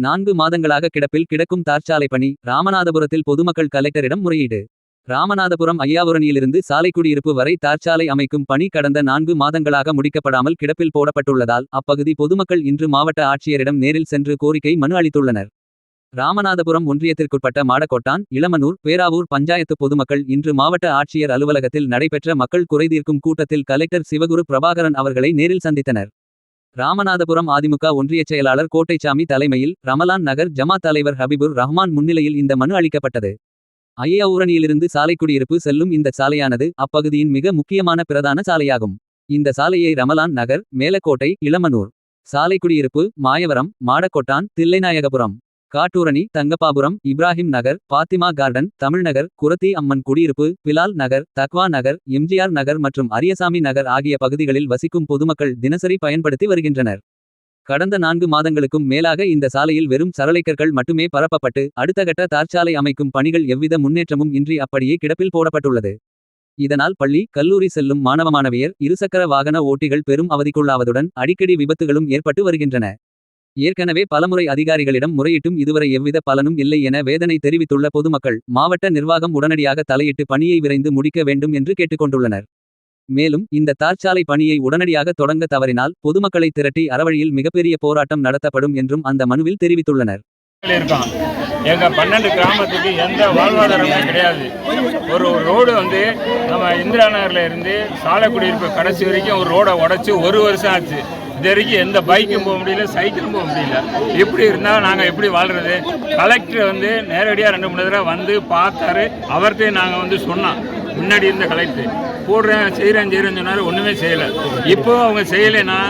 4 மாதங்களாக கிடப்பில் கிடக்கும் தார்ச்சாலை பணி ராமநாதபுரத்தில் பொதுமக்கள் கலெக்டரிடம் முறையீடு. ராமநாதபுரம் ஐயாவூரணியிலிருந்து சாலைக்குடியிருப்பு வரை தார்ச்சாலை அமைக்கும் பணி கடந்த 4 மாதங்களாக முடிக்கப்படாமல் கிடப்பில் போடப்பட்டுள்ளதால் அப்பகுதி பொதுமக்கள் இன்று மாவட்ட ஆட்சியரிடம் நேரில் சென்று கோரிக்கை மனு அளித்துள்ளனர். ராமநாதபுரம் ஒன்றியத்திற்குட்பட்ட மாடக்கொட்டான், இளமனூர், பேராவூர் பஞ்சாயத்து பொதுமக்கள் இன்று மாவட்ட ஆட்சியர் அலுவலகத்தில் நடைபெற்ற மக்கள் குறைதீர்க்கும் கூட்டத்தில் கலெக்டர் சிவகுரு பிரபாகரன் அவர்களை நேரில் சந்தித்தனர். ராமநாதபுரம் அதிமுக ஒன்றியச் செயலாளர் கோட்டைச்சாமி தலைமையில் ரமலான் நகர் ஜமாத் தலைவர் ஹபிபுர் ரஹ்மான் முன்னிலையில் இந்த மனு அளிக்கப்பட்டது. ஐயாவூரணியிலிருந்து சாலைக்குடியிருப்பு செல்லும் இந்த சாலையானது அப்பகுதியின் மிக முக்கியமான பிரதான சாலையாகும். இந்த சாலையை ரமலான் நகர், மேலக்கோட்டை, இளமனூர், சாலைக்குடியிருப்பு, மாயவரம், மாடக்கொட்டான், தில்லைநாயகபுரம், காட்டூரணி, தங்கப்பாபுரம், இப்ராஹிம் நகர், பாத்திமா கார்டன், தமிழ்நகர், குரத்தி அம்மன் குடியிருப்பு, பிலால் நகர், தக்வா நகர், எம்ஜிஆர் நகர் மற்றும் அரியசாமி நகர் ஆகிய பகுதிகளில் வசிக்கும் பொதுமக்கள் தினசரி பயன்படுத்தி வருகின்றனர். கடந்த 4 மாதங்களுக்கும் மேலாக இந்த சாலையில் வெறும் சரளைக்கற்கள் மட்டுமே பரப்பப்பட்டு அடுத்த கட்ட தார்ச்சாலை அமைக்கும் பணிகள் எவ்வித முன்னேற்றமும் இன்றி அப்படியே கிடப்பில் போடப்பட்டுள்ளது. இதனால் பள்ளி, கல்லூரி செல்லும் மாணவ மாணவியர், இருசக்கர வாகன ஓட்டிகள் பெரும் அவதிக்குள்ளாவதுடன் அடிக்கடி விபத்துகளும் ஏற்பட்டு வருகின்றன. ஏற்கனவே பலமுறை அதிகாரிகளிடம் முறையிட்டும் இதுவரை எவ்வித பலனும் இல்லை என வேதனை தெரிவித்துள்ள பொதுமக்கள் மாவட்ட நிர்வாகம் உடனடியாக தலையிட்டு பணியை விரைந்து முடிக்க வேண்டும் என்று கேட்டுக்கொண்டுள்ளனர். மேலும் இந்த தார்ச்சாலை பணியை உடனடியாக தொடங்க தவறினால் பொதுமக்களை திரட்டி அறவழியில் மிகப்பெரிய போராட்டம் நடத்தப்படும் என்றும் அந்த மனுவில் தெரிவித்துள்ளனர். எங்க 12 கிராமத்துக்கு எந்த வாழ்வாதாரமும் கிடையாது. ஒரு ரோடு நம்ம இந்திரா நகர்ல இருந்து சாலைக்குடியிருப்பு கடைசி வரைக்கும் ஒரு ரோடை உடைச்சு 1 வருஷம் ஆச்சு. இது வரைக்கும் எந்த பைக்கும் போக முடியல, சைக்கிளும் போக முடியல. இப்படி இருந்தால் நாங்கள் எப்படி வாழ்றது? கலெக்டர் நேரடியாக 2-3 தடவை பார்த்தாரு. அவர்கிட்ட நாங்கள் சொன்னோம். முன்னாடி இருந்த கலெக்டர் போடுறேன் செய்கிறேன்னு சொன்னார். ஒன்றுமே செய்யலை. இப்போ அவங்க செய்யலைன்னா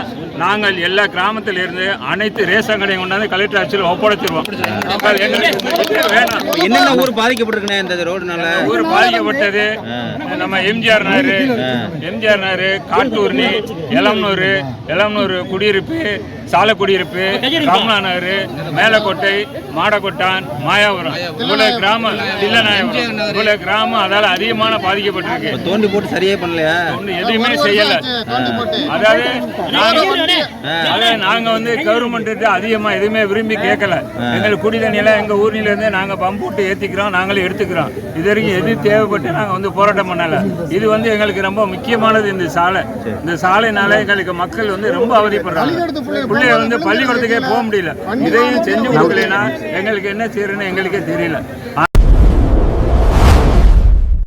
நாங்கள் எல்லா கிராமத்தில் இருந்து அனைத்து ரேஷன் கடையும் கொண்டாந்து கலெக்டர் ஆட்சியில் ஒப்படைச்சிருவோம். என்னென்ன ஊர் பாதிக்கப்பட்டிருக்குண்ணே இந்த ரோடுனால? ஊர் பாதிக்கப்பட்டது நம்ம எம்ஜிஆர் நகர், காட்டூர்னி, எளமனூர் குடியிருப்பு, சாலைக்குடியிருப்பு, ரமணா நகர், மேலக்கோட்டை, மாடக்கொட்டான், மாயாபுரம், இவ்வளவு கிராமம், தில்லைநாயகபுரம், இவ்வளவு கிராமம் அதால அதிகமான பாதிக்கப்பட்டிருக்கு. தோண்டி போட்டு சரியே பண்ணலையா? எதுவுமே செய்யல. அதாவது நாங்க கவர்மெண்ட் அதிகமா எதுவுமே விரும்பி கேட்கல. எங்களுக்கு குடி தண்ணியெல்லாம் எங்க ஊர்ல இருந்து நாங்க பம்ப் போட்டு ஏத்திக்கிறோம், நாங்களே எடுத்துக்கிறோம். இது வரைக்கும் எது தேவைப்பட்டு நாங்க போராட்டம் பண்ணல. இது எங்களுக்கு ரொம்ப முக்கியமானது. இந்த சாலைனால எங்களுக்கு மக்கள் ரொம்ப அவதிப்படுறாங்க. பிள்ளைய பள்ளிக்கூடத்துக்கே போக முடியல. இதையும் செஞ்சு கொடுக்கலைன்னா எங்களுக்கு என்ன செய்யறதுன்னு எங்களுக்கே தெரியல.